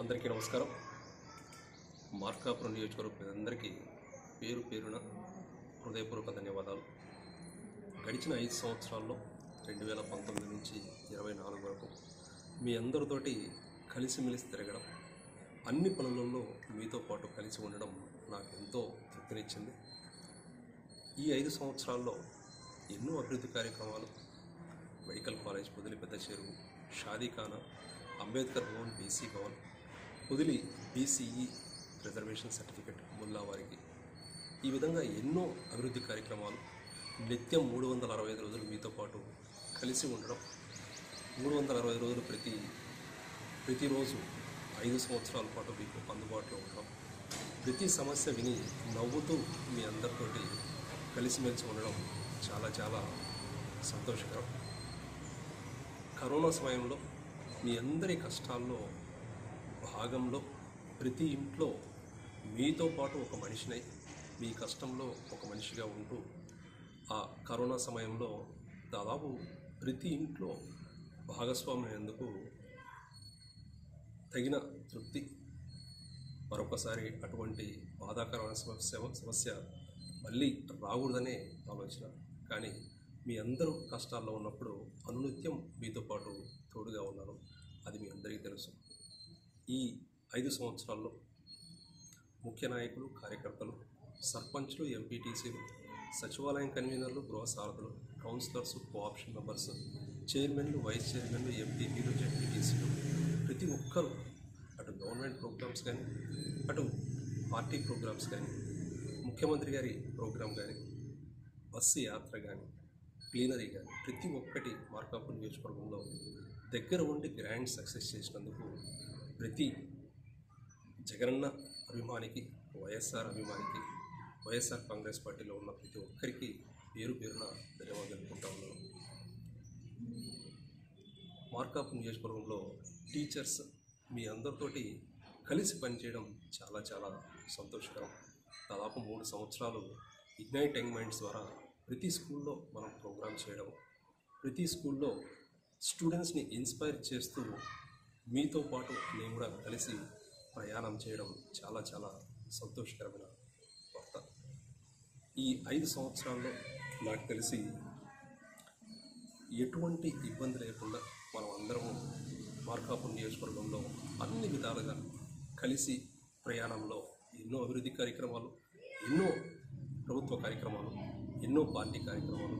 అందరికీ నమస్కారం. మార్కాపురం నియోజకవర్గ ప్రజలందరికీ పేరు పేరున హృదయపూర్వక ధన్యవాదాలు. గడిచిన 5 సంవత్సరాల్లో 2019 నుంచి 24 వరకు మీ అందరితోటి కలిసిమెలిసి తిరగడం, అన్ని పనులలో మీతో పాటు కలిసి ఉండడం నాకు ఎంతో తృప్తినిచ్చింది. ఈ 5 సంవత్సరాల్లో ఎన్నో అభివృద్ధి కార్యక్రమాలు, మెడికల్ కాలేజ్ పొదిలి పెద్ద చెరువు, షాదీఖానా, Ambedkar Bhavan BC Bhavan, Podili BCE reservation certificate ముల్లావారికి, ఈ విధంగా ఎన్నో అభివృద్ధి కార్యక్రమాలు, నిత్యం 365 రోజులు మీతో పాటు కలిసి ఉండడం, 365 రోజులు ప్రతిరోజు 5 సంవత్సరాల పాటు మీకు అందుబాటులో ఉండడం, ప్రతి సమస్య విని నవ్వుతూ మీ అందరితోటి కలిసిమెలిసి ఉండడం చాలా చాలా సంతోషకరం. కరోనా సమయంలో మీ అందరి కష్టాల్లో భాగంలో ప్రతి ఇంట్లో మీతో పాటు ఒక మనిషినై, మీ కష్టంలో ఒక మనిషిగా ఉంటూ ఆ కరోనా సమయంలో దాదాపు ప్రతి ఇంట్లో భాగస్వామ్యం తగిన తృప్తి. మరొకసారి అటువంటి బాధాకరమైన సమస్య మళ్ళీ రాకూడదనే ఆలోచన. కానీ మీ అందరూ కష్టాల్లో ఉన్నప్పుడు అనునిత్యం మీతో పాటు తోడుగా ఉన్నాను, అది మీ అందరికీ తెలుసు. ఈ 5 సంవత్సరాల్లో ముఖ్య నాయకులు, కార్యకర్తలు, సర్పంచ్లు, ఎంపీటీసీలు, సచివాలయం కన్వీనర్లు, గృహ సారథులు, కౌన్సిలర్స్, కోఆప్షన్ మెంబర్స్, చైర్మన్లు, వైస్ చైర్మన్లు, ఎంపీపీలు, జెడ్పీటీసీలు, ప్రతి ఒక్కరూ అటు గవర్నమెంట్ ప్రోగ్రామ్స్ కానీ, అటు పార్టీ ప్రోగ్రామ్స్ కానీ, ముఖ్యమంత్రి గారి ప్రోగ్రాం కానీ, బస్సు యాత్ర కానీ, ప్లీనరీ కానీ, ప్రతి ఒక్కటి మార్కాపురం నియోజకవర్గంలో దగ్గర ఉండి గ్రాండ్ సక్సెస్ చేసినందుకు ప్రతి జగనన్న అభిమానికి, వైఎస్ఆర్ అభిమానికి, వైఎస్ఆర్ కాంగ్రెస్ పార్టీలో ఉన్న ప్రతి ఒక్కరికి పేరు పేరున ధన్యవాదాలు తెలుపుకుంటా ఉన్నాను. మార్కాపురం నియోజకవర్గంలో టీచర్స్ మీ అందరితోటి కలిసి పనిచేయడం చాలా చాలా సంతోషకరం. దాదాపు 3 సంవత్సరాలు ఇగ్నైట్ యంగ్ మైండ్స్ ద్వారా ప్రతి స్కూల్లో మనం ప్రోగ్రామ్ చేయడం, ప్రతి స్కూల్లో స్టూడెంట్స్ని ఇన్స్పైర్ చేస్తూ మీతో పాటు నేను కూడా కలిసి ప్రయాణం చేయడం చాలా చాలా సంతోషకరమైన వార్త. ఈ 5 సంవత్సరాల్లో నాకు తెలిసి ఎటువంటి ఇబ్బంది లేకుండా మనం అందరము మార్కాపురం నియోజకవర్గంలో అన్ని విధాలుగా కలిసి ప్రయాణంలో ఎన్నో అభివృద్ధి కార్యక్రమాలు, ఎన్నో ప్రభుత్వ కార్యక్రమాలు, ఎన్నో పార్టీ కార్యక్రమాలు,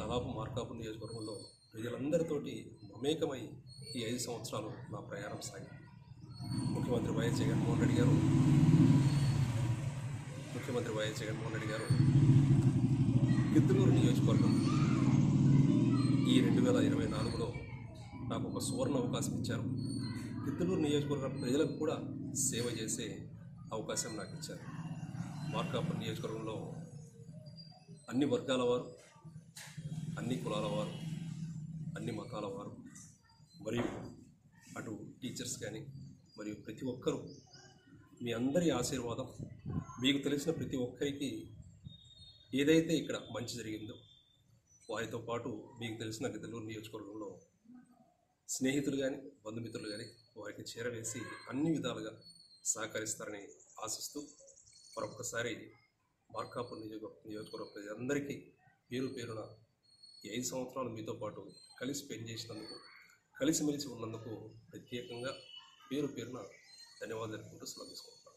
దాదాపు మార్కాపురం నియోజకవర్గంలో ప్రజలందరితోటి మమేకమై ఈ 5 సంవత్సరాలు నా ప్రయాణం సాగింది. ముఖ్యమంత్రి వైఎస్ జగన్మోహన్ రెడ్డి గారు గిద్దలూరు నియోజకవర్గం ఈ 2024లో నాకు ఒక సువర్ణ అవకాశం ఇచ్చారు. గిద్దలూరు నియోజకవర్గ ప్రజలకు కూడా సేవ చేసే అవకాశం నాకు ఇచ్చారు. మార్కాపురం నియోజకవర్గంలో అన్ని వర్గాల వారు, అన్ని కులాల వారు, అన్ని మతాల వారు, మరియు అటు టీచర్స్ కానీ మరియు ప్రతి ఒక్కరూ మీ అందరి ఆశీర్వాదం, మీకు తెలిసిన ప్రతి ఒక్కరికి ఏదైతే ఇక్కడ మంచి జరిగిందో వారితో పాటు మీకు తెలిసిన గిద్దలూరు నియోజకవర్గంలో స్నేహితులు కానీ, బంధుమిత్రులు కానీ వారికి చేరవేసి అన్ని విధాలుగా సహకరిస్తారని ఆశిస్తూ మరొక్కసారి మార్కాపురం నియోజకవర్గ ప్రజలందరికీ పేరు పేరున ఈ 5 సంవత్సరాలు మీతో పాటు కలిసి పనిచేసినందుకు, కలిసిమెలిసి ఉన్నందుకు ప్రత్యేకంగా పేరు పేరున ధన్యవాదాలు తెలుపుకుంటూ సెలవు తీసుకుంటున్నాను.